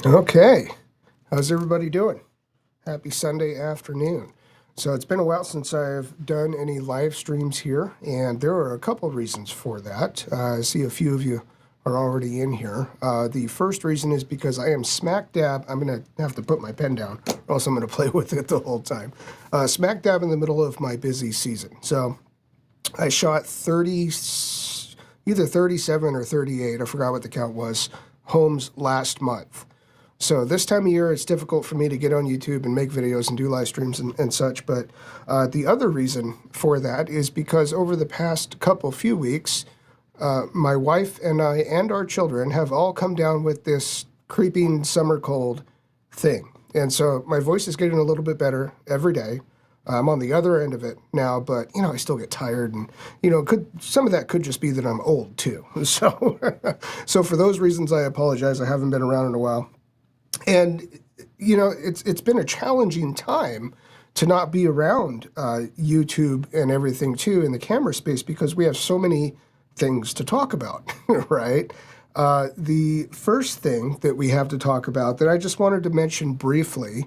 Okay, how's everybody doing? Happy Sunday afternoon. So it's been a while since I've done any live streams here, and there are a couple of reasons for that. I see a few of you are already in here. The first reason is because I am smack dab, I'm going to have to put my pen down, or else I'm going to play with it the whole time. Smack dab in the middle of my busy season. So I shot either 37 or 38, I forgot what the count was, homes last month. So this time of year, it's difficult for me to get on YouTube and make videos and do live streams and such. But the other reason for that is because over the past few weeks, my wife and I and our children have all come down with this creeping summer cold thing. And so my voice is getting a little bit better every day. I'm on the other end of it now, but, you know, I still get tired. And, you know, some of that could just be that I'm old, too. So, so for those reasons, I apologize. I haven't been around in a while. And, you know, it's been a challenging time to not be around YouTube and everything, too, in the camera space, because we have so many things to talk about, right? The first thing that we have to talk about that I just wanted to mention briefly,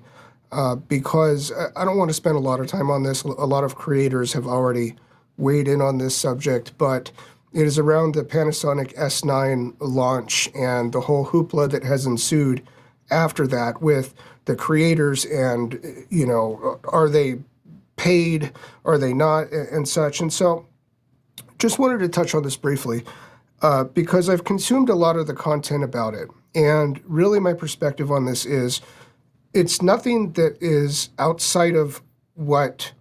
because I don't want to spend a lot of time on this. A lot of creators have already weighed in on this subject, but it is around the Panasonic S9 launch and the whole hoopla that has ensued after that with the creators and, you know, are they paid, are they not, and such. And so just wanted to touch on this briefly because I've consumed a lot of the content about it. And really my perspective on this is it's nothing that is outside of what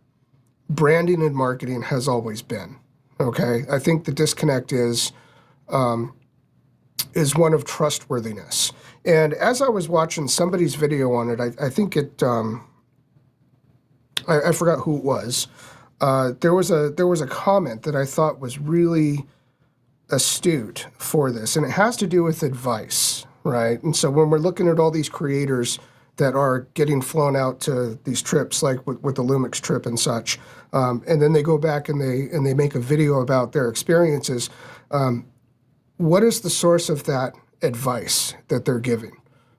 branding and marketing has always been, okay? I think the disconnect is one of trustworthiness. And as I was watching somebody's video on it, I think it, I forgot who it was. There was a comment that I thought was really astute for this, and it has to do with advice, right? And so when we're looking at all these creators that are getting flown out to these trips, like with the Lumix trip and such, and then they go back and they make a video about their experiences. What is the source of that advice that they're giving?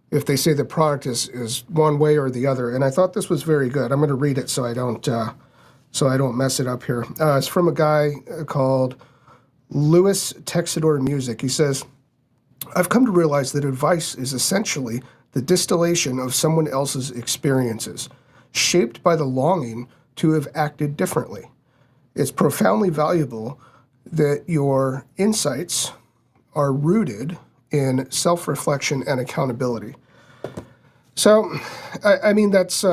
If they say the product is one way or the other, and I thought this was very good. I'm going to read it so I don't mess it up here. It's from a guy called Louis Texidor Music. He says, "I've come to realize that advice is essentially the distillation of someone else's experiences, shaped by the longing to have acted differently. It's profoundly valuable that your insights are rooted in self-reflection and accountability." So, I mean, that's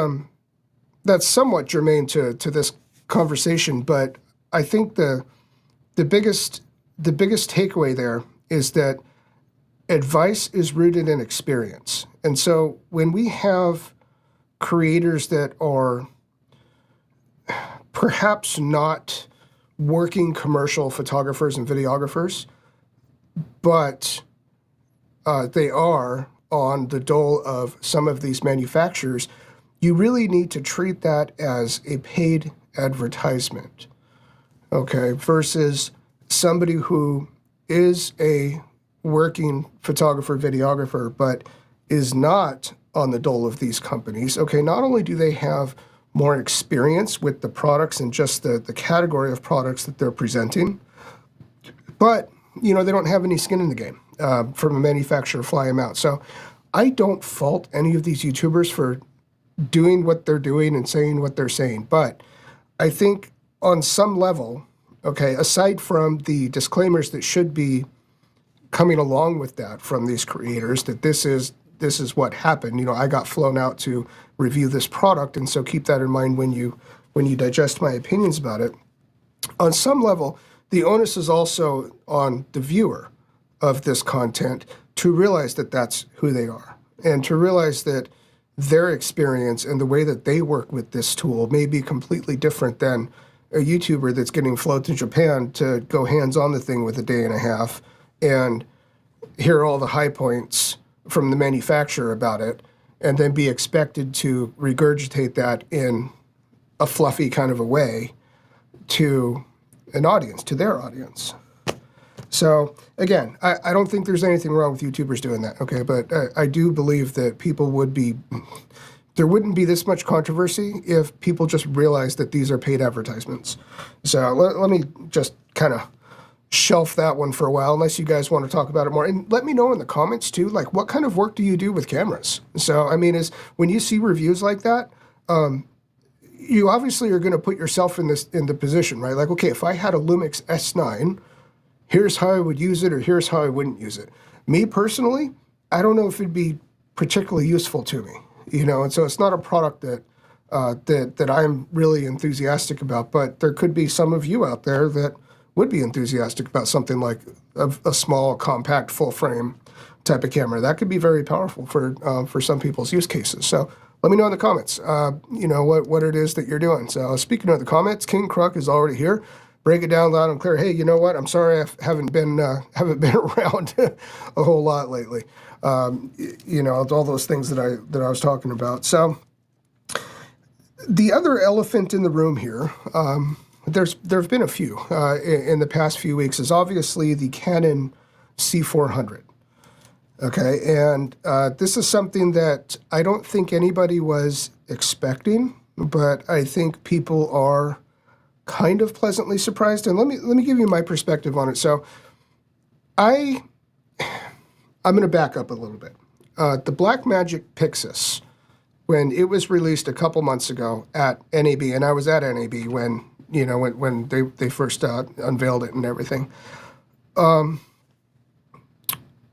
somewhat germane to this conversation, but I think the biggest takeaway there is that advice is rooted in experience. And so when we have creators that are perhaps not working commercial photographers and videographers, but they are on the dole of some of these manufacturers, you really need to treat that as a paid advertisement, okay, versus somebody who is a working photographer, videographer, but is not on the dole of these companies. Okay, not only do they have more experience with the products and just the category of products that they're presenting, but, you know, they don't have any skin in the game from a manufacturer fly them out. So I don't fault any of these YouTubers for doing what they're doing and saying what they're saying. But I think on some level, okay, aside from the disclaimers that should be coming along with that from these creators, that this is what happened. You know, I got flown out to review this product, and so keep that in mind when you digest my opinions about it. On some level, the onus is also on the viewer of this content to realize that that's who they are, and to realize that their experience and the way that they work with this tool may be completely different than a YouTuber that's getting flown to Japan to go hands-on the thing with a day and a half and hear all the high points from the manufacturer about it, and then be expected to regurgitate that in a fluffy kind of a way to an audience, to their audience. So again, I don't think there's anything wrong with YouTubers doing that, okay? But I do believe that there wouldn't be this much controversy if people just realized that these are paid advertisements. So let me just kind of shelf that one for a while, unless you guys want to talk about it more. And let me know in the comments too, like, what kind of work do you do with cameras? So, I mean, when you see reviews like that, you obviously are going to put yourself in the position, right? Like, okay, if I had a Lumix S9, here's how I would use it, or here's how I wouldn't use it. Me personally, I don't know if it'd be particularly useful to me, you know, and so it's not a product that I'm really enthusiastic about, but there could be some of you out there that would be enthusiastic about something like a small, compact, full-frame type of camera. That could be very powerful for some people's use cases. So let me know in the comments, you know, what it is that you're doing. So speaking of the comments, King Kruk is already here. Break it down loud and clear. Hey, you know what? I'm sorry I haven't been around a whole lot lately. You know, all those things that I was talking about. So the other elephant in the room here, there have been a few in the past few weeks, is obviously the Canon C400. Okay, and this is something that I don't think anybody was expecting, but I think people are kind of pleasantly surprised. And let me give you my perspective on it. So I'm going to back up a little bit. The Blackmagic Pixis, when it was released a couple months ago at NAB, and I was at NAB when they first unveiled it and everything,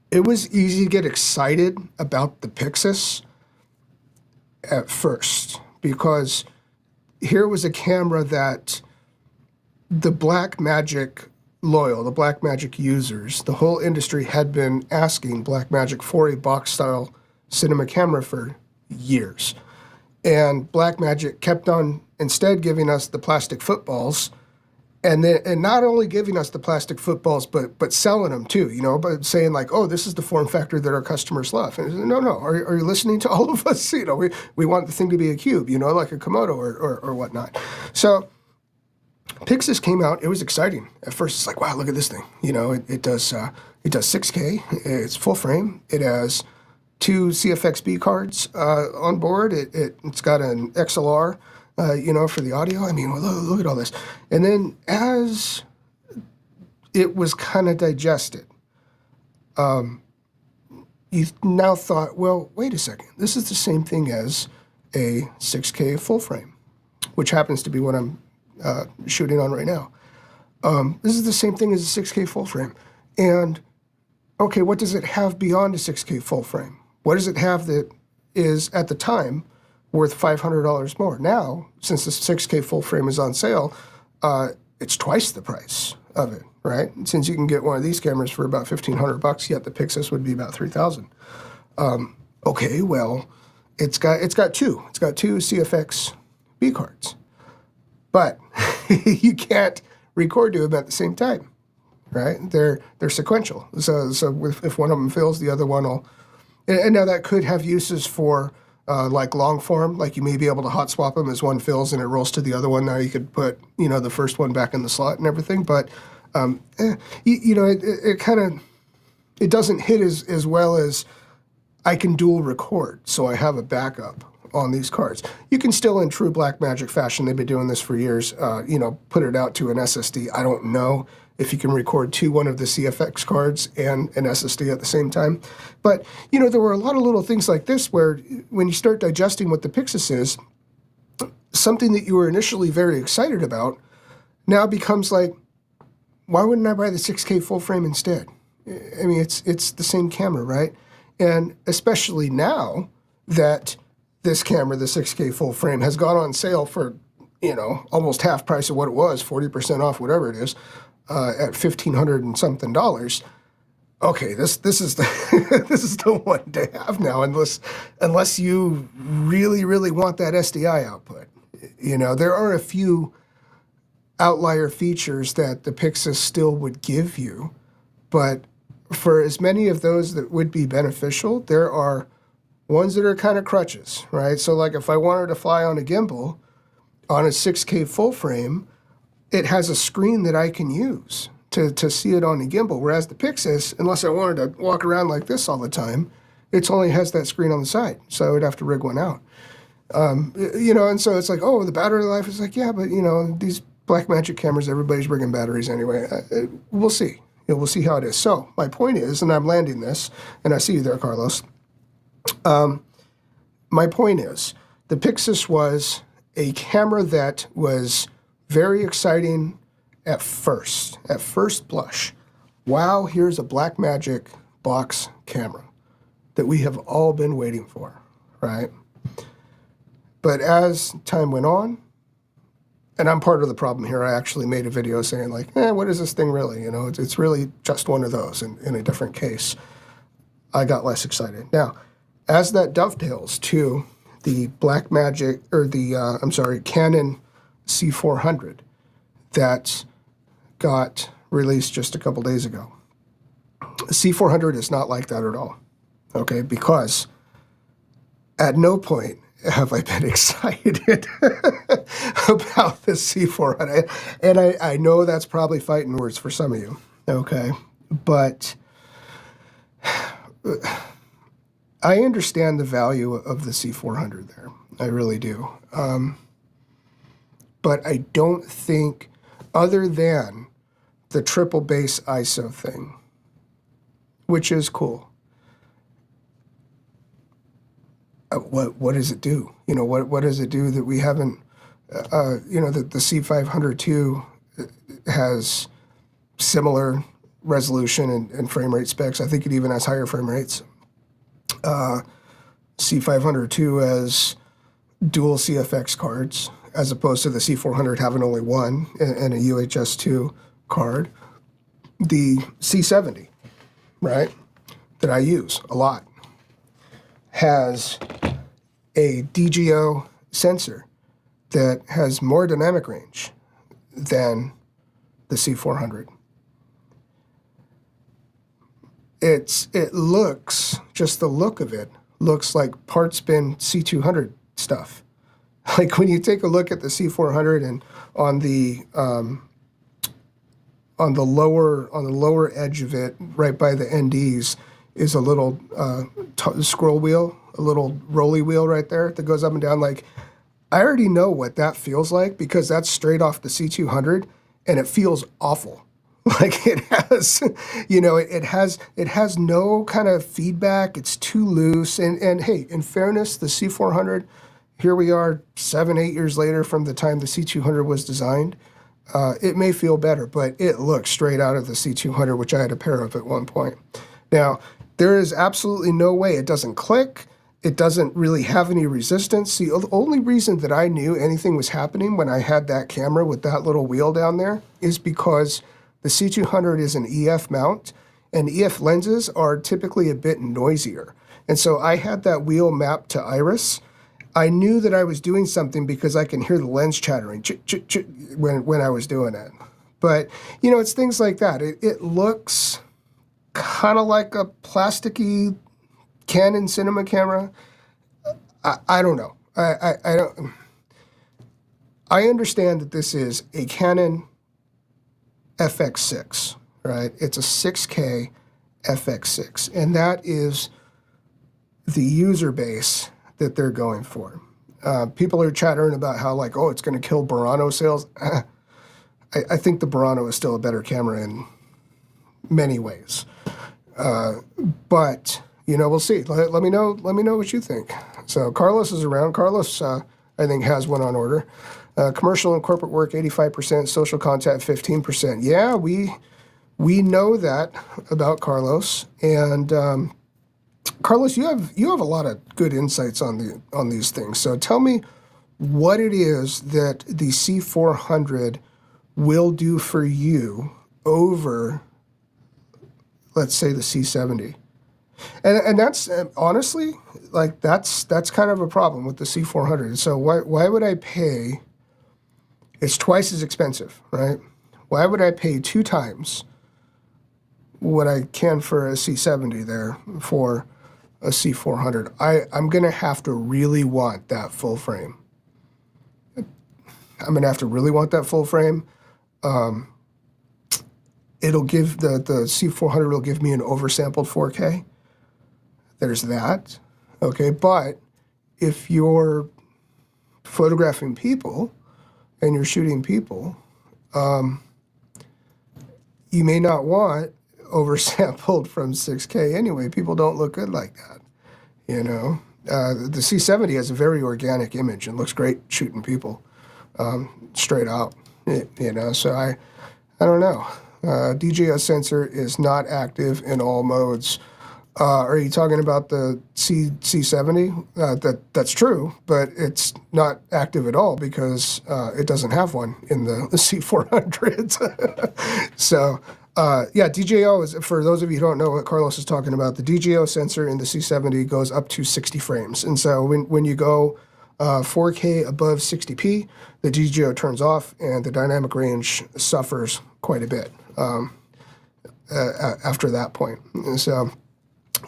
it was easy to get excited about the Pyxis at first, because here was a camera that the Blackmagic loyal, the Blackmagic users, the whole industry had been asking Blackmagic for a box-style cinema camera for years. And Blackmagic kept on instead giving us the plastic footballs And then, and not only giving us the plastic footballs, but selling them too, you know, but saying like, oh, this is the form factor that our customers love. And no, are you listening to all of us? You know, we want the thing to be a cube, you know, like a Komodo or whatnot. So Pyxis came out. It was exciting. At first, it's like, wow, look at this thing. You know, it does 6K. It's full frame. It has 2 CFXB cards on board. It's got an XLR. You know, for the audio. I mean, well, look at all this. And then as it was kind of digested, you now thought, well, wait a second. This is the same thing as a 6K full frame, which happens to be what I'm shooting on right now. This is the same thing as a 6K full frame. And, okay, what does it have beyond a 6K full frame? What does it have that is, at the time, worth $500 more? Now, since the 6K full frame is on sale, it's twice the price of it, right? Since you can get one of these cameras for about $1,500, yet the Pyxis would be about $3,000. Okay, well, it's got 2 CFX B cards, but you can't record to them at the same time, right? They're sequential. So if one of them fills, the other one will. And now that could have uses for like long form, like you may be able to hot swap them as one fills and it rolls to the other one. Now you could put, you know, the first one back in the slot and everything. But, you know, it kind of, it doesn't hit as well as I can dual record. So I have a backup on these cards. You can still, in true Blackmagic fashion, they've been doing this for years, you know, put it out to an SSD. I don't know if you can record to one of the CFX cards and an SSD at the same time. But, you know, there were a lot of little things like this where when you start digesting what the Pyxis is, something that you were initially very excited about now becomes like, why wouldn't I buy the 6K full frame instead? I mean, it's the same camera, right? And especially now that this camera, the 6K full frame, has gone on sale for, you know, almost half price of what it was, 40% off, whatever it is, at $1,500 and something dollars. Okay, this is the this is the one to have now, unless you really want that SDI output. You know, there are a few outlier features that the Pyxis still would give you, but for as many of those that would be beneficial, there are ones that are kind of crutches, right? So like if I wanted to fly on a gimbal on a 6K full frame, it has a screen that I can use to see it on a gimbal, whereas the Pyxis, unless I wanted to walk around like this all the time, it only has that screen on the side, so I would have to rig one out. You know, and so it's like, oh, the battery life is like, yeah, but, you know, these Blackmagic cameras, everybody's rigging batteries anyway. We'll see. You know, we'll see how it is. So my point is, and I'm landing this, and I see you there, Carlos. My point is, the Pyxis was a camera that was very exciting at first blush. Wow, here's a Blackmagic box camera that we have all been waiting for, right? But as time went on, and I'm part of the problem here, I actually made a video saying like, what is this thing really? You know, it's really just one of those in a different case. I got less excited. Now, as that dovetails to the Blackmagic, or the, Canon C400 that got released just a couple days ago. C400 is not like that at all, okay? Because at no point have I been excited about the C400. And I know that's probably fighting words for some of you, okay? But I understand the value of the C400 there. I really do. But I don't think, other than the triple base ISO thing, which is cool, what does it do? You know, what does it do that we haven't, you know, the C500 II has similar resolution and frame rate specs. I think it even has higher frame rates. C500 II has dual CFX cards, as opposed to the C400 having only one and a UHS-2 card. The C70, right, that I use a lot, has a DGO sensor that has more dynamic range than the C400. It looks, just the look of it, looks like part spin C200 stuff. Like when you take a look at the C400 and on the lower edge of it, right by the NDs, is a little scroll wheel, a little rolly wheel right there that goes up and down. Like, I already know what that feels like because that's straight off the C200, and it feels awful. Like it has, it has no kind of feedback. It's too loose. And hey, in fairness, the C400, here we are 7-8 years later from the time the C200 was designed. It may feel better, but it looks straight out of the C200, which I had a pair of at one point. Now, there is absolutely no way it doesn't click. It doesn't really have any resistance. The only reason that I knew anything was happening when I had that camera with that little wheel down there is because the C200 is an EF mount, and EF lenses are typically a bit noisier. And so I had that wheel mapped to iris. I knew that I was doing something because I can hear the lens chattering when I was doing it. But, it's things like that. It looks kind of like a plasticky Canon cinema camera. I don't know. I don't. I understand that this is a Canon FX6, right? It's a 6K FX6, and that is the user base that they're going for. People are chattering about how, like, oh, it's going to kill Burano sales. I think the Burano is still a better camera in many ways. But, we'll see. Let me know what you think. So Carlos is around. Carlos, I think, has one on order. Commercial and corporate work, 85%. Social contact, 15%. Yeah, we know that about Carlos. And Carlos, you have a lot of good insights on these things. So tell me what it is that the C400 will do for you over, let's say, the C70. And that's honestly, like, that's kind of a problem with the C400. So why would I pay? It's twice as expensive, right? Why would I pay 2 times what I can for a C70 there for a C400? I'm going to have to really want that full frame. I'm going to have to really want that full frame. It'll give the C400 will give me an oversampled 4K. There's that. Okay, but if you're photographing people and you're shooting people, you may not want oversampled from 6K anyway. People don't look good like that, The C70 has a very organic image and looks great shooting people straight out, So I don't know. DJI sensor is not active in all modes. Are you talking about the C70? That's true, but it's not active at all because it doesn't have one in the C400. So, DJO is, for those of you who don't know what Carlos is talking about, the DJO sensor in the C70 goes up to 60 frames. And so when you go 4K above 60p, the DJO turns off and the dynamic range suffers quite a bit after that point. And so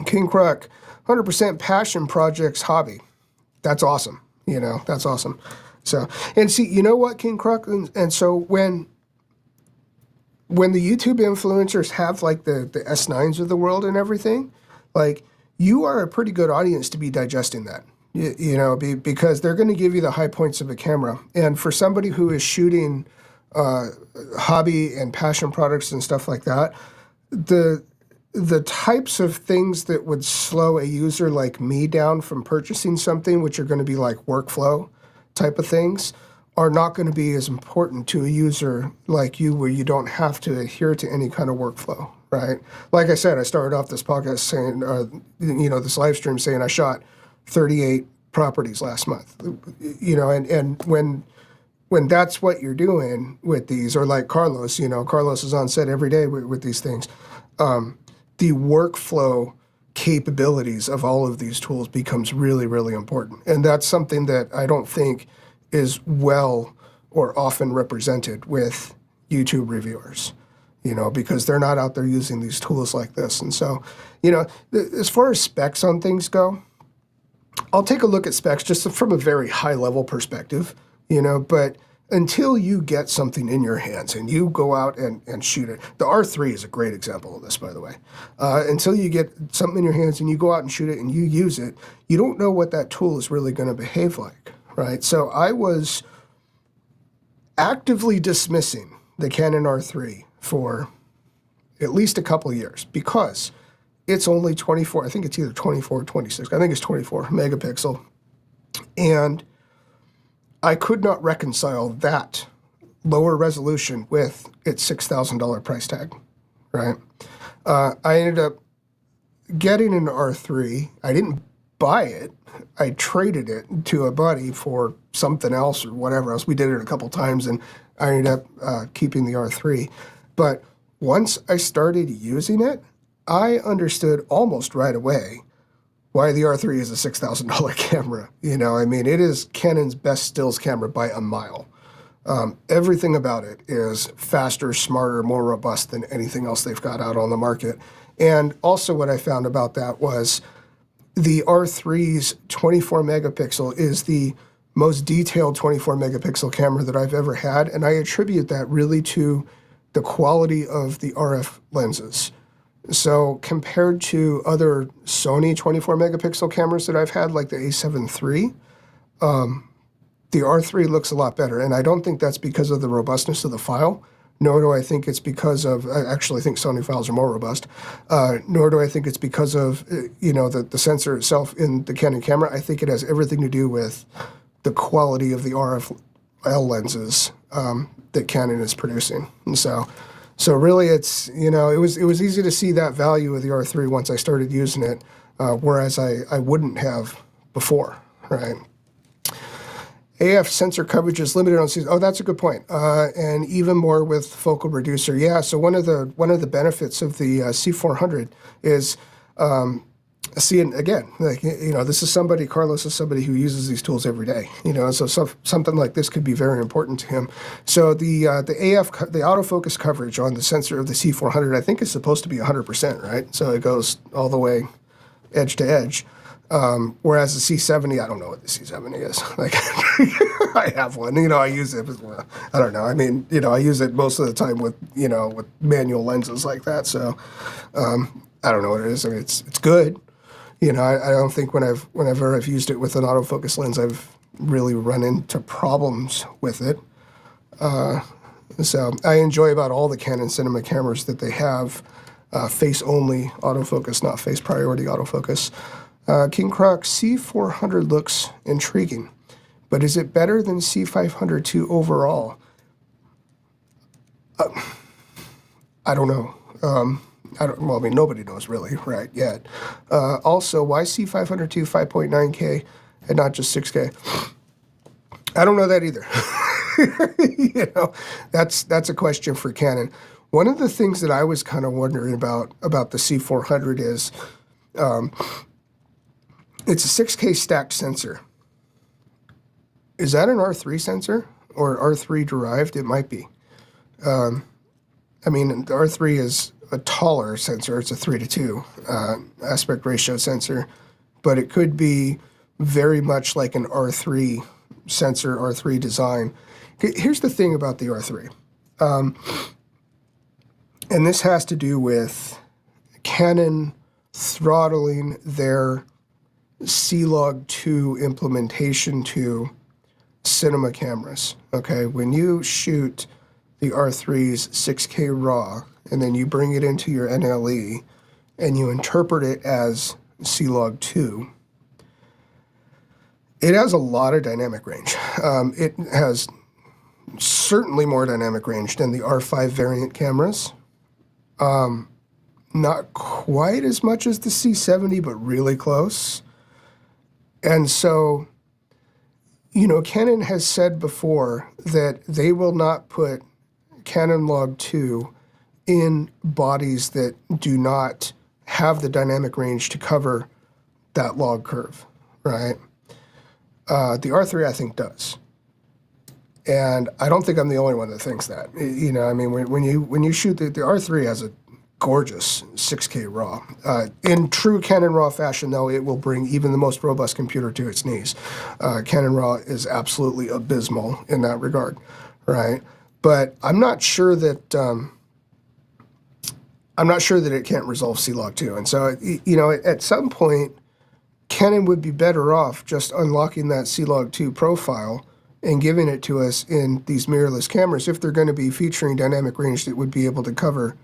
King Kruk, 100% passion projects hobby. That's awesome. That's awesome. So, and see, you know what, King Kruk? And so when the YouTube influencers have like the S9s of the world and everything, like, you are a pretty good audience to be digesting that, because they're going to give you the high points of a camera. And for somebody who is shooting hobby and passion products and stuff like that, the types of things that would slow a user like me down from purchasing something, which are going to be like workflow type of things, are not going to be as important to a user like you, where you don't have to adhere to any kind of workflow, right? Like I said, I started off this podcast saying, this live stream saying I shot 38 properties last month, and when that's what you're doing with these, or like Carlos, Carlos is on set every day with these things. The workflow capabilities of all of these tools becomes really, really important. And that's something that I don't think is well or often represented with, YouTube reviewers, you know, because they're not out there using these tools like this. And so, you know, as far as specs on things go, I'll take a look at specs just from a very high level perspective, you know, but until you get something in your hands and you go out and shoot it, the R3 is a great example of this, by the way. Until you get something in your hands and you go out and shoot it and you use it, you don't know what that tool is really going to behave like, right? So I was actively dismissing the Canon R3 for at least a couple of years because it's only 24, I think it's either 24 or 26, I think it's 24 megapixel. And I could not reconcile that lower resolution with its $6,000 price tag, right? I ended up getting an R3. I didn't buy it. I traded it to a buddy for something else or whatever else. We did it a couple times, and I ended up keeping the R3. But once I started using it, I understood almost right away why the R3 is a $6,000 camera. You know, I mean, it is Canon's best stills camera by a mile. Everything about it is faster, smarter, more robust than anything else they've got out on the market. And also what I found about that was the R3's 24 megapixel is the most detailed 24 megapixel camera that I've ever had. And I attribute that really to the quality of the RF lenses. So compared to other Sony 24 megapixel cameras that I've had, like the A7 III, the R3 looks a lot better. And I don't think that's because of the robustness of the file, nor do I think it's because of, I actually think Sony files are more robust, nor do I think it's because of, you know, the sensor itself in the Canon camera. I think it has everything to do with the quality of the RF lenses that Canon is producing. And so really it's, you know, it was easy to see that value of the R3 once I started using it, whereas I wouldn't have before, right? AF sensor coverage is limited on C. Oh, that's a good point. And even more with focal reducer. Yeah. So one of the benefits of the C400 is, seeing again, like, you know, this is somebody, Carlos is somebody who uses these tools every day. You know, so something like this could be very important to him. So the AF, the autofocus coverage on the sensor of the C400, I think is supposed to be 100%, right? So it goes all the way edge to edge. Whereas the C70, I don't know what the C70 is. Like, I have one, you know, I use it, but, I don't know. I mean, you know, I use it most of the time with, you know, with manual lenses like that. So, I don't know what it is. I mean, it's good. You know, I don't think whenever I've used it with an autofocus lens, I've really run into problems with it. So I enjoy about all the Canon cinema cameras that they have face-only autofocus, not face priority autofocus. King Croc C400 looks intriguing, but is it better than C500 II overall? I don't know. Well, I mean, nobody knows really, right, yet. Also, why C500 II 5.9K and not just 6K? I don't know that either. You know, that's a question for Canon. One of the things that I was kind of wondering about the C400 is, it's a 6K stacked sensor. Is that an R3 sensor or R3 derived? It might be. I mean, the R3 is a taller sensor. It's a 3:2 aspect ratio sensor, but it could be very much like an R3 sensor, R3 design. Here's the thing about the R3. And this has to do with Canon throttling their C-Log2 implementation to cinema cameras. Okay, when you shoot the R3's 6K RAW and then you bring it into your NLE and you interpret it as C-Log2, it has a lot of dynamic range. It has certainly more dynamic range than the R5 variant cameras. Not quite as much as the C70, but really close. And so, you know, Canon has said before that they will not put Canon Log 2 in bodies that do not have the dynamic range to cover that log curve, right? The R3, I think, does. And I don't think I'm the only one that thinks that. You know, I mean, when you shoot the R3 has a gorgeous 6K RAW. In true Canon RAW fashion, though, it will bring even the most robust computer to its knees. Canon RAW is absolutely abysmal in that regard, right? But I'm not sure that it can't resolve C-Log 2. And so, you know, at some point, Canon would be better off just unlocking that C-Log 2 profile and giving it to us in these mirrorless cameras if they're going to be featuring dynamic range that would be able to cover,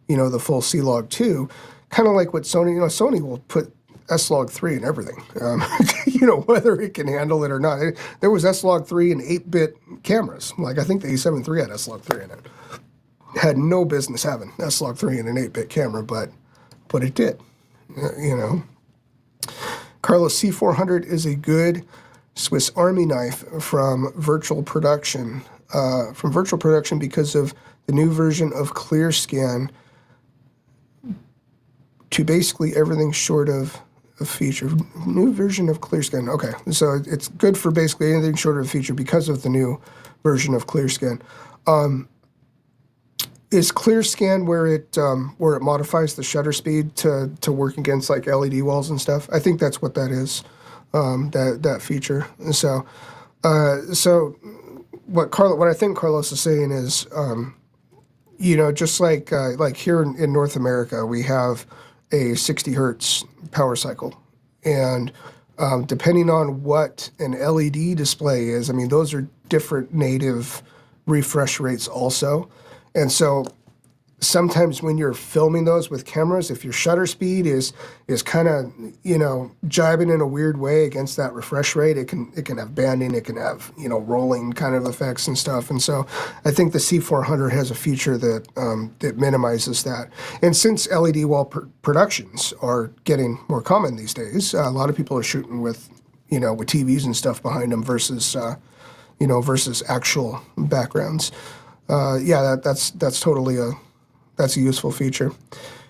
you know, the full C-Log 2. Kind of like what Sony, you know, Sony will put S-Log 3 in everything, you know, whether it can handle it or not. There was S-Log 3 in 8-bit cameras. Like, I think the A7 III had S-Log 3 in it. Had no business having S-Log 3 in an 8-bit camera, but it did, you know. Carlos C400 is a good Swiss Army knife from virtual production. Because of the new version of ClearScan to basically everything short of a feature. New version of ClearScan. Okay, so it's good for basically anything short of a feature because of the new version of ClearScan. Is ClearScan where it modifies the shutter speed to work against like LED walls and stuff? I think that's what that is. That feature. So what I think Carlos is saying is, you know, just like here in North America, we have a 60 hertz power cycle, and depending on what an LED display is, I mean, those are different native refresh rates also, and so sometimes when you're filming those with cameras, if your shutter speed is kind of, you know, jibing in a weird way against that refresh rate, it can have banding, it can have, you know, rolling kind of effects and stuff. And so I think the C400 has a feature that that minimizes that. And since LED wall productions are getting more common these days, a lot of people are shooting with, you know, with TVs and stuff behind them versus you know, versus actual backgrounds. Yeah, that's totally that's a useful feature.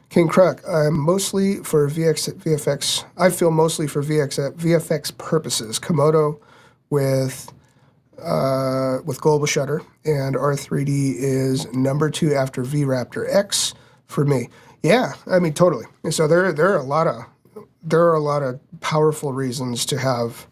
King Kruk, I'm mostly for VFX. I feel mostly for VFX purposes. Komodo with global shutter, and R3D is number 2 after VRaptor X for me. Yeah, I mean totally. So there are a lot of powerful reasons to have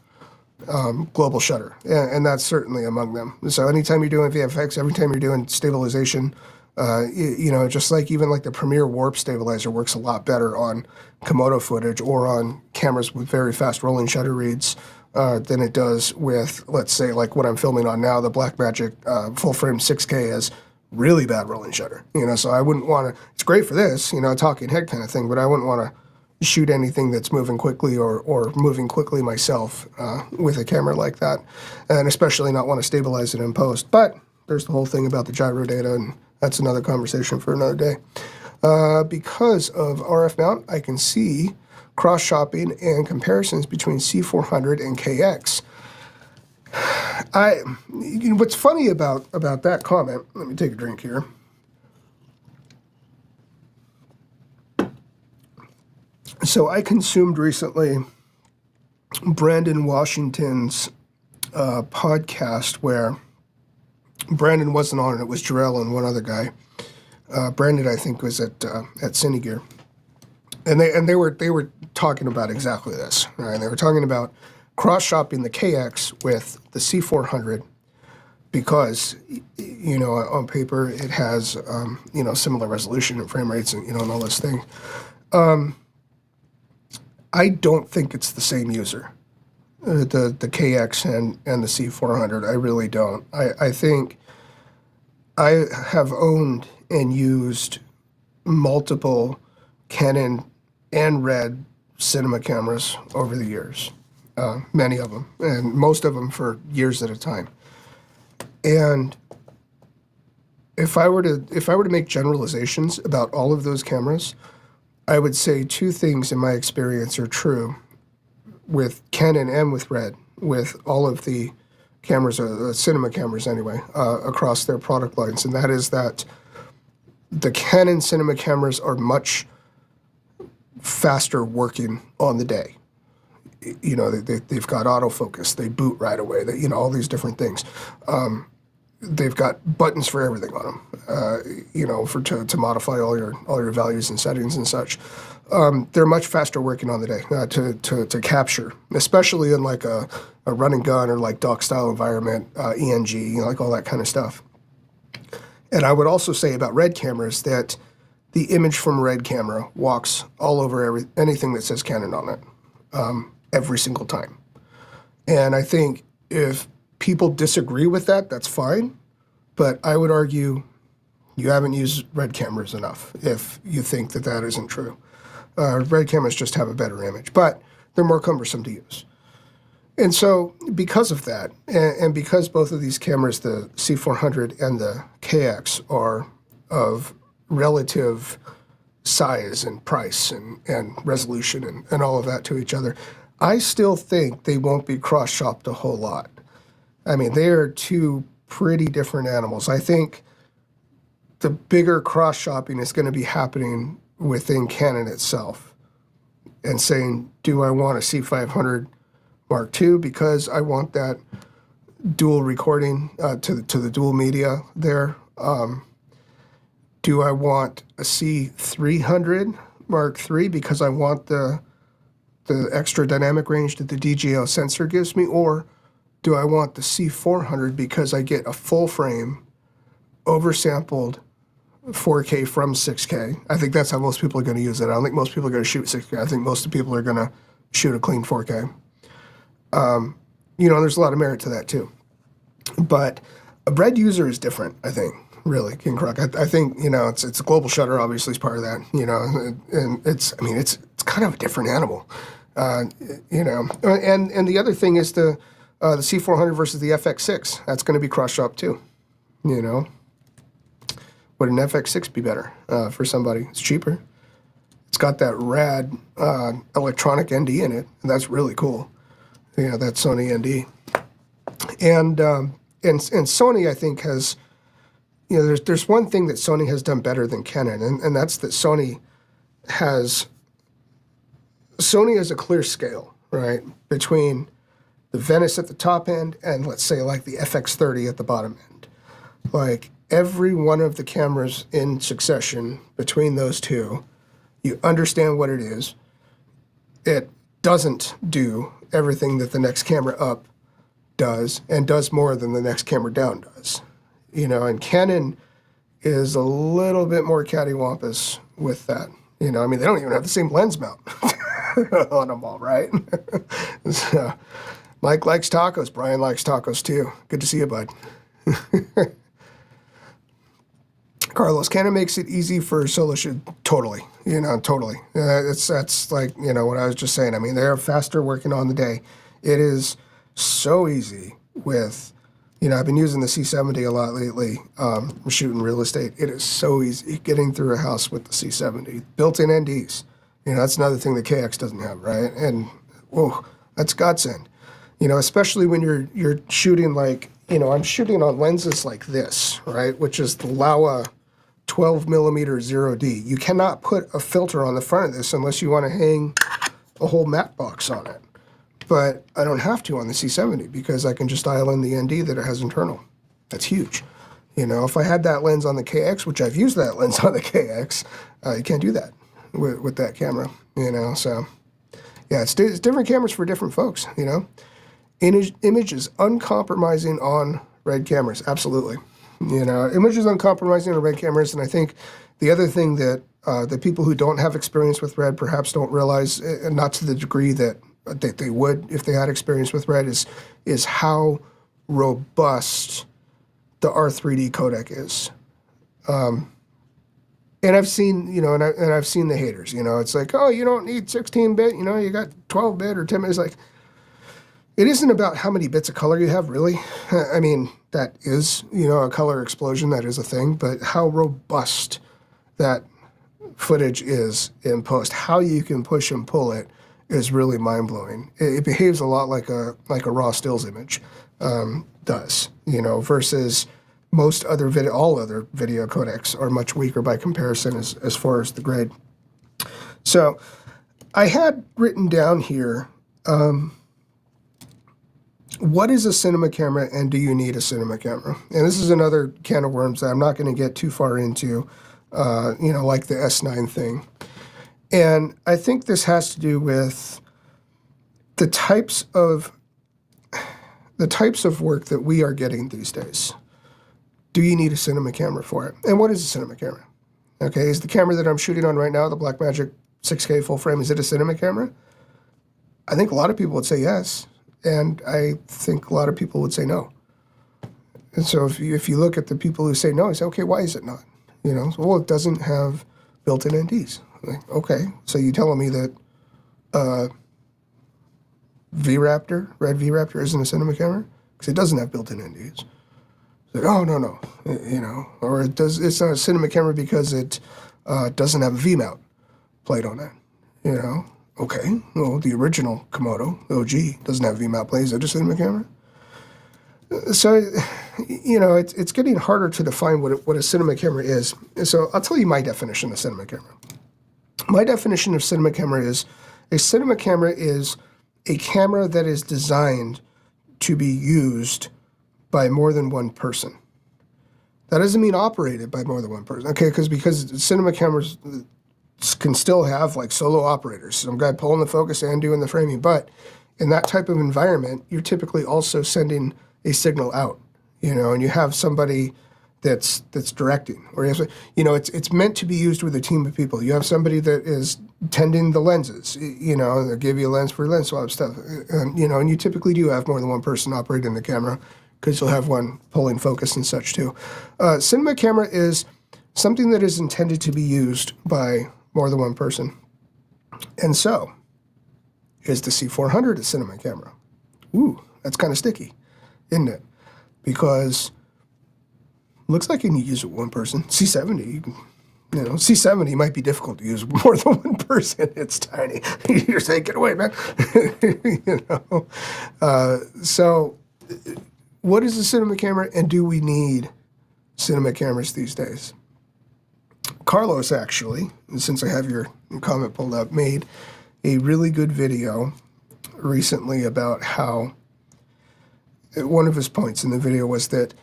global shutter, and that's certainly among them. So anytime you're doing VFX, every time you're doing stabilization. You know, just like even like the Premiere Warp Stabilizer works a lot better on Komodo footage or on cameras with very fast rolling shutter reads than it does with, let's say, like what I'm filming on now, the Blackmagic full frame 6K has really bad rolling shutter. You know, so I wouldn't want to, it's great for this, you know, talking head kind of thing, but I wouldn't want to shoot anything that's moving quickly or moving quickly myself with a camera like that, and especially not want to stabilize it in post. But there's the whole thing about the gyro data, and that's another conversation for another day. Because of RF mount, I can see cross-shopping and comparisons between C400 and KX. You know, what's funny about that comment, let me take a drink here. So I consumed recently Brandon Washington's podcast where Brandon wasn't on it. It was Jarrell and one other guy. Brandon, I think, was at Cinegear, and they were talking about exactly this. Right? They were talking about cross-shopping the KX with the C400 because, you know, on paper it has you know, similar resolution and frame rates and, you know, and all this thing. I don't think it's the same user. The KX and the C400. I really don't. I think I have owned and used multiple Canon and Red cinema cameras over the years, many of them, and most of them for years at a time. And if I were to make generalizations about all of those cameras, I would say two things in my experience are true with Canon and with Red, with all of the cameras, cinema cameras anyway, across their product lines, and that is that the Canon cinema cameras are much faster working on the day. You know, they've got autofocus, they boot right away, you know, all these different things. they've got buttons for everything on them, you know, to modify all your values and settings and such. They're much faster working on the day to capture, especially in like a run and gun or like dock style environment, ENG, you know, like all that kind of stuff. And I would also say about RED cameras that the image from a RED camera walks all over anything that says Canon on it, every single time. And I think if people disagree with that, that's fine. But I would argue you haven't used RED cameras enough if you think that that isn't true. RED cameras just have a better image, but they're more cumbersome to use. And so because of that, and because both of these cameras, the C400 and the KX, are of relative size and price and resolution and all of that to each other, I still think they won't be cross-shopped a whole lot. I mean, they are two pretty different animals. I think the bigger cross-shopping is going to be happening within Canon itself and saying, do I want a C500 Mark II because I want that dual recording to the dual media there? Do I want a C300 Mark III because I want the extra dynamic range that the DJI sensor gives me? Or do I want the C400 because I get a full frame, oversampled 4K from 6K? I think that's how most people are going to use it. I don't think most people are going to shoot 6K. I think most people are going to shoot a clean 4K. You know, there's a lot of merit to that too. But a RED user is different, I think, really, King Croc. I think, you know, it's a global shutter, obviously, is part of that, you know, and it's kind of a different animal, you know. And the other thing is the C400 versus the FX6. That's going to be cross-shop too, you know. Would an FX6 be better for somebody? It's cheaper. It's got that rad electronic ND in it, and that's really cool. You know, that Sony ND. And Sony, I think, has, you know, there's one thing that Sony has done better than Canon, and that's that Sony has a clear scale, right, between the Venice at the top end and, let's say, like the FX30 at the bottom end. Like, every one of the cameras in succession between those two, you understand what it is. It doesn't do everything that the next camera up does, and does more than the next camera down does. You know, and Canon is a little bit more cattywampus with that. You know, I mean, they don't even have the same lens mount on them all, right? So, Mike likes tacos. Brian likes tacos too. Good to see you, bud. Carlos, Canon makes it easy for solo shoot. Totally, you know, totally. That's like, you know, what I was just saying. I mean, they're faster working on the day. It is so easy with, you know, I've been using the C70 a lot lately, shooting real estate. It is so easy getting through a house with the C70. Built-in NDs. You know, that's another thing the KX doesn't have, right? And, whoa, that's godsend. You know, especially when you're shooting like, you know, I'm shooting on lenses like this, right, which is the Laowa 12 millimeter 0D. You cannot put a filter on the front of this unless you want to hang a whole matte box on it. But I don't have to on the C70 because I can just dial in the ND that it has internal. That's huge. You know, if I had that lens on the KX, which I've used that lens on the KX, you can't do that with that camera, you know. So, yeah, it's different cameras for different folks, you know. Image is uncompromising on RED cameras, absolutely. You know, image is uncompromising on RED cameras, and I think the other thing that the people who don't have experience with RED perhaps don't realize, not to the degree that they would if they had experience with RED, is how robust the R3D codec is. And I've seen, you know, and I've seen the haters. You know, it's like, oh, you don't need 16-bit. You know, you got 12-bit or 10-bit. It's like, it isn't about how many bits of color you have, really. I mean, that is, you know, a color explosion. That is a thing. But how robust that footage is in post, how you can push and pull it, is really mind-blowing. It behaves a lot like a raw stills image does, you know, versus most other all other video codecs are much weaker by comparison as far as the grade. So I had written down here what is a cinema camera, and do you need a cinema camera? And this is another can of worms that I'm not going to get too far into, like the S9 thing. And I think this has to do with the types of work that we are getting these days. Do you need a cinema camera for it? And what is a cinema camera? Okay, is the camera that I'm shooting on right now, the Blackmagic 6K full frame, is it a cinema camera? I think a lot of people would say yes, and I think a lot of people would say no. And so if you look at the people who say no, you say, okay, why is it not? Well, it doesn't have built-in NDs. Like, okay, so you telling me that red V-Raptor isn't a cinema camera? Because it doesn't have built-in NDs. Like, oh, no, or it's not a cinema camera because it doesn't have a V-mount plate on it, Okay, well, the original Komodo, OG, doesn't have a V-mount plate. Is it a cinema camera? So, it's getting harder to define what a cinema camera is. So I'll tell you my definition of cinema camera. My definition of cinema camera is a cinema camera is a camera that is designed to be used by more than one person. That doesn't mean operated by more than one person. Okay, because cinema cameras can still have like solo operators, some guy pulling the focus and doing the framing. But in that type of environment, you're typically also sending a signal out, and you have somebody that's directing, or it's meant to be used with a team of people. You have somebody that is tending the lenses, they'll give you a lens for lens swap stuff, and you typically do have more than one person operating the camera because you'll have one pulling focus and such too. Cinema camera is something that is intended to be used by more than one person. And so, is the C400 a cinema camera? Ooh, that's kind of sticky, isn't it? Because looks like you can use it with one person. C70, C70 might be difficult to use with more than one person. It's tiny. You're saying, get away, man. So what is a cinema camera, and do we need cinema cameras these days? Carlos, actually, since I have your comment pulled up, made a really good video recently about how one of his points in the video was that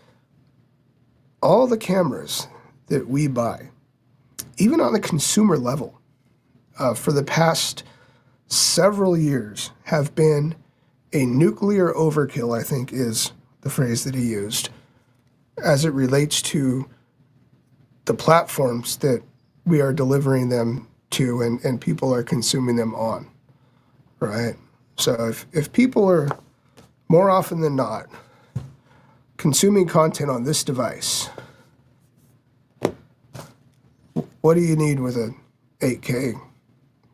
all the cameras that we buy, even on the consumer level, for the past several years have been a nuclear overkill, I think is the phrase that he used, as it relates to the platforms that we are delivering them to and people are consuming them on, right? So if people are more often than not consuming content on this device, what do you need with a 8K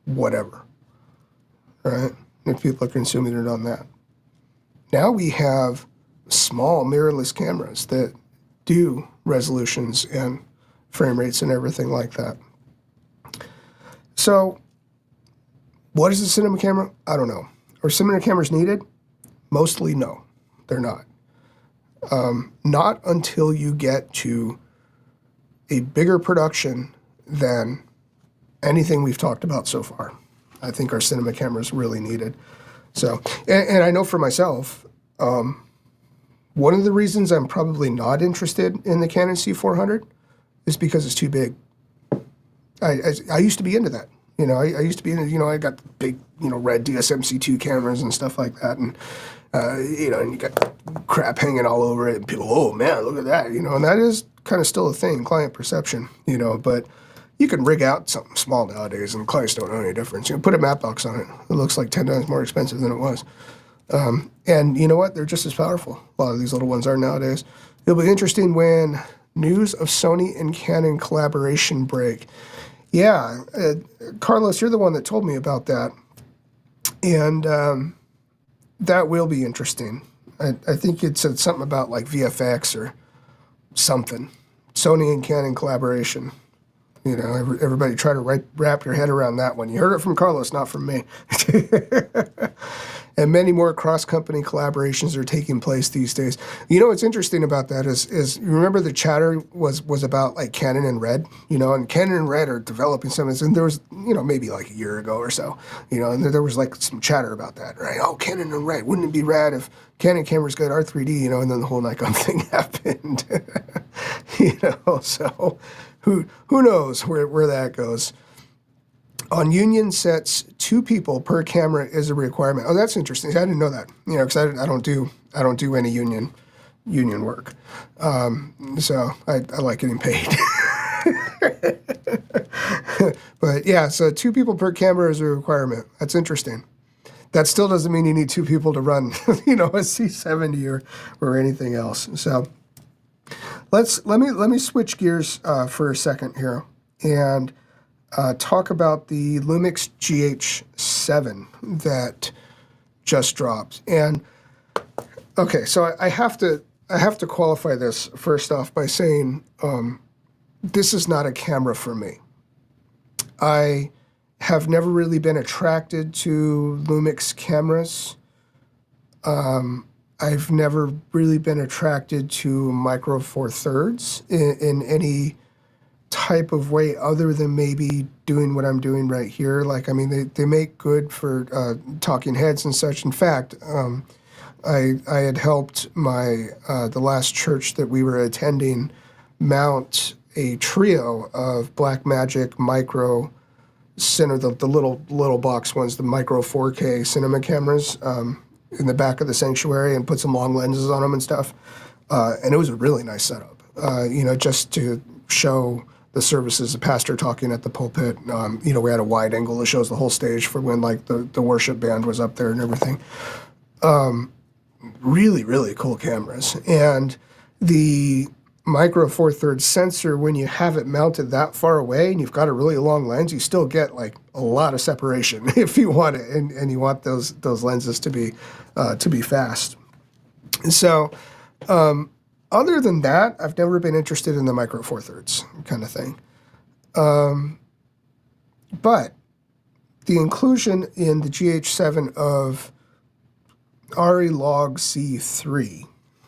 whatever, right? If people are consuming it on that. Now we have small mirrorless cameras that do resolutions and frame rates and everything like that. So what is a cinema camera? I don't know. Are cinema cameras needed? Mostly no, they're not. Not until you get to a bigger production than anything we've talked about so far. I think our cinema cameras really needed. So, and I know for myself, one of the reasons I'm probably not interested in the Canon C400 is because it's too big. I used to be into that. I used to be into, I got the big, red DSM-C2 cameras and stuff like that. And, and you got crap hanging all over it. And people, oh man, look at that, and that is kind of still a thing, client perception, but you can rig out something small nowadays and clients don't know any difference. Put a matte box on it. It looks like 10 times more expensive than it was. And you know what? They're just as powerful. A lot of these little ones are nowadays. It'll be interesting when news of Sony and Canon collaboration break. Yeah, Carlos, you're the one that told me about that. And that will be interesting. I think it said something about like VFX or something. Sony and Canon collaboration. Everybody try to wrap your head around that one. You heard it from Carlos, not from me. and many more cross-company collaborations are taking place these days. You know what's interesting about that is you remember the chatter was about like Canon and Red, you know, and Canon and Red are developing some of this, and there was, you know, maybe like a year ago or so, you know, and there was like some chatter about that, right? Oh, Canon and Red, wouldn't it be rad if Canon cameras got R3D, you know, and then the whole Nikon thing happened, you know, so who knows where that goes. On union sets, 2 people per camera is a requirement. Oh, that's interesting. I didn't know that. You know, because I don't do any union work. So I like getting paid. But yeah, so 2 people per camera is a requirement. That's interesting. That still doesn't mean you need 2 people to run, you know, a C70 or anything else. So let me switch gears for a second here and talk about the Lumix GH7 that just dropped. And okay, so I have to qualify this first off by saying this is not a camera for me. I have never really been attracted to Lumix cameras. I've never really been attracted to Micro Four Thirds in any type of way other than maybe doing what I'm doing right here. Like, I mean, they make good for talking heads and such. In fact, I had helped the last church that we were attending mount a trio of Blackmagic micro center, the little box ones, the micro 4K cinema cameras in the back of the sanctuary, and put some long lenses on them and stuff. And it was a really nice setup, you know, just to show the services, the pastor talking at the pulpit. You know, we had a wide angle that shows the whole stage for when like the worship band was up there and everything. Really, really cool cameras. And the Micro Four Thirds sensor, when you have it mounted that far away and you've got a really long lens, you still get like a lot of separation if you want it, and you want those lenses to be fast. So other than that, I've never been interested in the Micro Four Thirds kind of thing. But the inclusion in the GH7 of ARRI Log C3,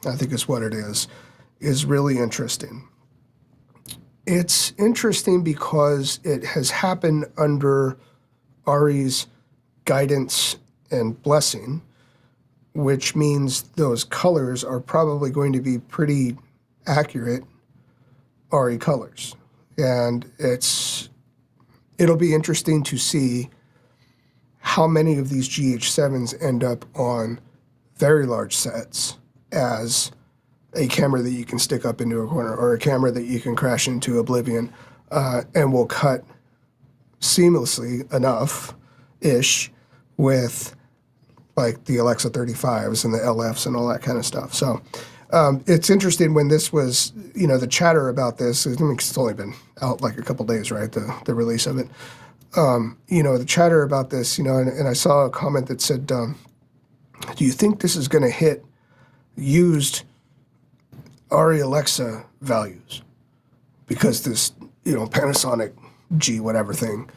I think is what it is really interesting. It's interesting because it has happened under ARRI's guidance and blessing, which means those colors are probably going to be pretty accurate ARRI colors. And it'll be interesting to see how many of these GH7s end up on very large sets as a camera that you can stick up into a corner, or a camera that you can crash into oblivion, and will cut seamlessly enough-ish with like the Alexa 35s and the LFs and all that kind of stuff. So it's interesting when this was, you know, the chatter about this, I mean, it's only been out like a couple days, right, the release of it. You know, the chatter about this, you know, and I saw a comment that said, do you think this is going to hit used ARRI Alexa values? Because this, you know, Panasonic G whatever thing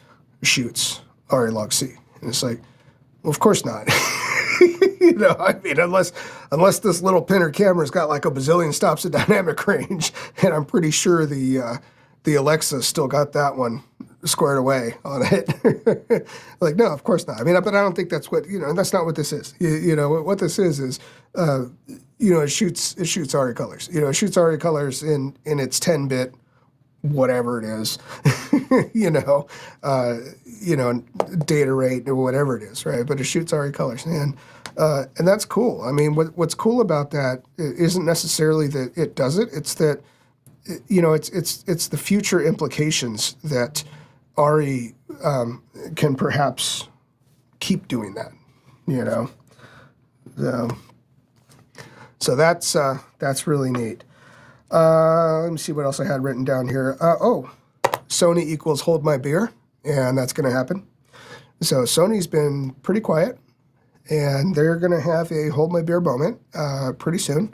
shoots ARRI Log C. And it's like, well, of course not. You know, I mean, unless this little pinner camera's got like a bazillion stops of dynamic range, and I'm pretty sure the Alexa still got that one squared away on it. Like, no, of course not. I mean, but I don't think that's what, you know, and that's not what this is. You know, what this is, you know, it shoots ARRI colors. You know, it shoots ARRI colors in its 10-bit, whatever it is, you know, data rate or whatever it is, right? But it shoots ARRI colors, and that's cool. I mean, what's cool about that isn't necessarily that it does it. It's that, you know, it's the future implications that ARRI can perhaps keep doing that, you know. So that's really neat. Let me see what else I had written down here. Sony equals hold my beer, and that's going to happen. So Sony's been pretty quiet, and they're going to have a hold my beer moment pretty soon.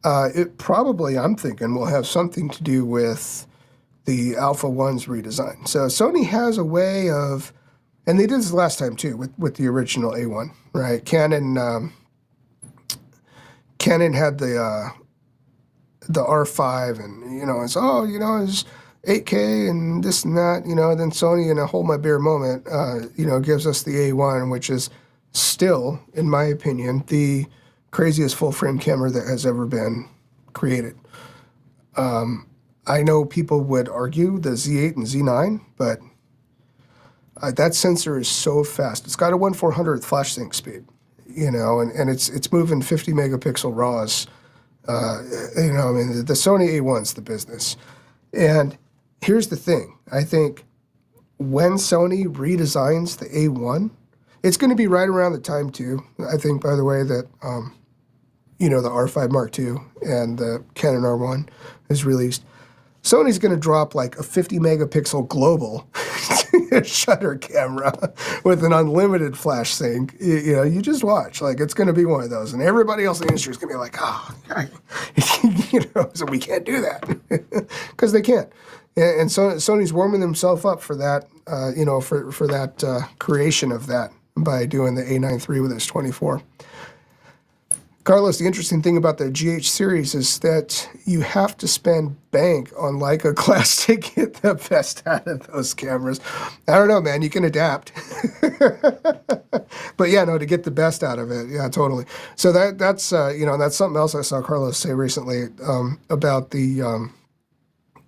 It probably, I'm thinking, will have something to do with the Alpha 1's redesign. So Sony has a way of And they did this last time too with the original A1, right? Canon had the R5, and it's it's 8K and this and that, then Sony, in a hold my beer moment, gives us the A1, which is still, in my opinion, the craziest full frame camera that has ever been created. I know people would argue the Z8 and Z9, but that sensor is so fast. It's got a 1/400th flash sync speed, and it's moving 50 megapixel RAWs. The Sony A1's the business. And here's the thing. I think when Sony redesigns the A1, it's going to be right around the time, too, I think, by the way, that, the R5 Mark II and the Canon R1 is released. Sony's going to drop like a 50 megapixel global shutter camera with an unlimited flash sync. You just watch. Like, it's going to be one of those. And everybody else in the industry is going to be like, so we can't do that. Because they can't. And so Sony's warming themselves up for that, for that creation of that by doing the A9 III with its 24. Carlos, the interesting thing about the GH series is that you have to spend bank on Leica glass to get the best out of those cameras. I don't know, man. You can adapt. But yeah, no, to get the best out of it. Yeah, totally. So that's something else I saw Carlos say recently about the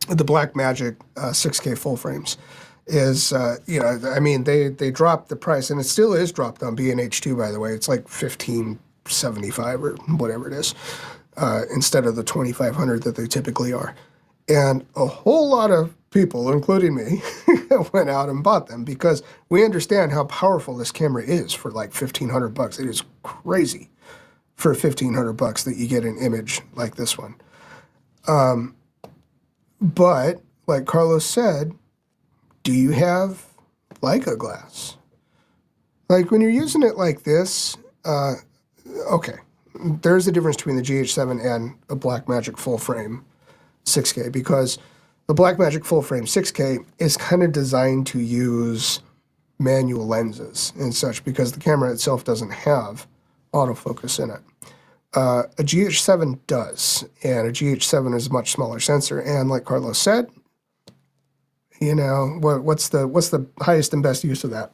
Blackmagic 6K full frames. Is, they dropped the price, and it still is dropped on B&H2, by the way. It's like $15.75 or whatever it is, instead of the $2,500 that they typically are. And a whole lot of people, including me, went out and bought them because we understand how powerful this camera is for like $1,500. It is crazy for $1,500 that you get an image like this one. But like Carlos said, do you have Leica glass? Like when you're using it like this, okay, there's a difference between the GH7 and a Blackmagic full frame 6K, because the Blackmagic full frame 6K is kind of designed to use manual lenses and such because the camera itself doesn't have autofocus in it. A GH7 does, and a GH7 is a much smaller sensor, and like Carlos said, what's the highest and best use of that?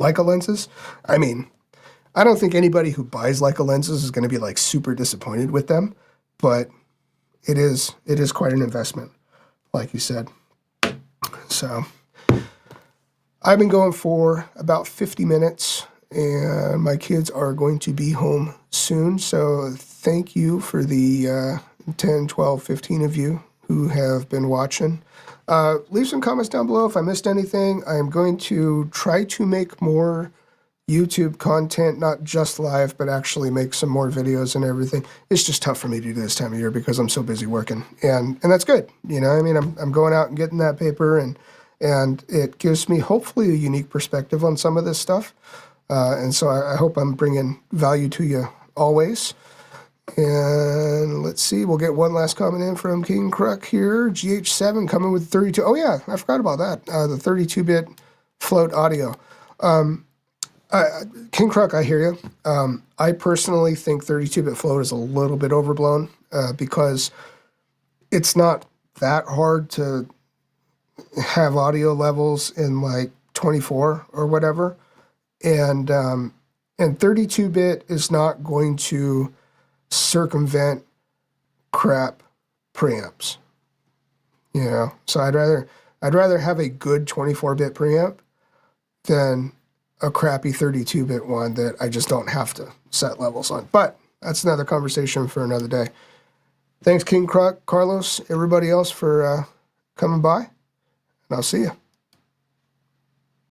Leica lenses? I mean, I don't think anybody who buys Leica lenses is going to be like super disappointed with them, but it is quite an investment, like you said. So I've been going for about 50 minutes, and my kids are going to be home soon. So thank you for the 10, 12, 15 of you who have been watching. Leave some comments down below if I missed anything. I am going to try to make more YouTube content, not just live, but actually make some more videos and everything. It's just tough for me to do this time of year because I'm so busy working, and that's good. I'm going out and getting that paper, and it gives me hopefully a unique perspective on some of this stuff. And so I hope I'm bringing value to you always. And let's see, we'll get one last comment in from King Kruk here. GH7 coming with 32. Oh yeah, I forgot about that. The 32-bit float audio. King Kruk, I hear you. I personally think 32-bit float is a little bit overblown because it's not that hard to have audio levels in like 24 or whatever. And 32-bit is not going to circumvent crap preamps. So I'd rather have a good 24-bit preamp than a crappy 32-bit one that I just don't have to set levels on. But that's another conversation for another day. Thanks, King Kruk, Carlos, everybody else for coming by, and I'll see you.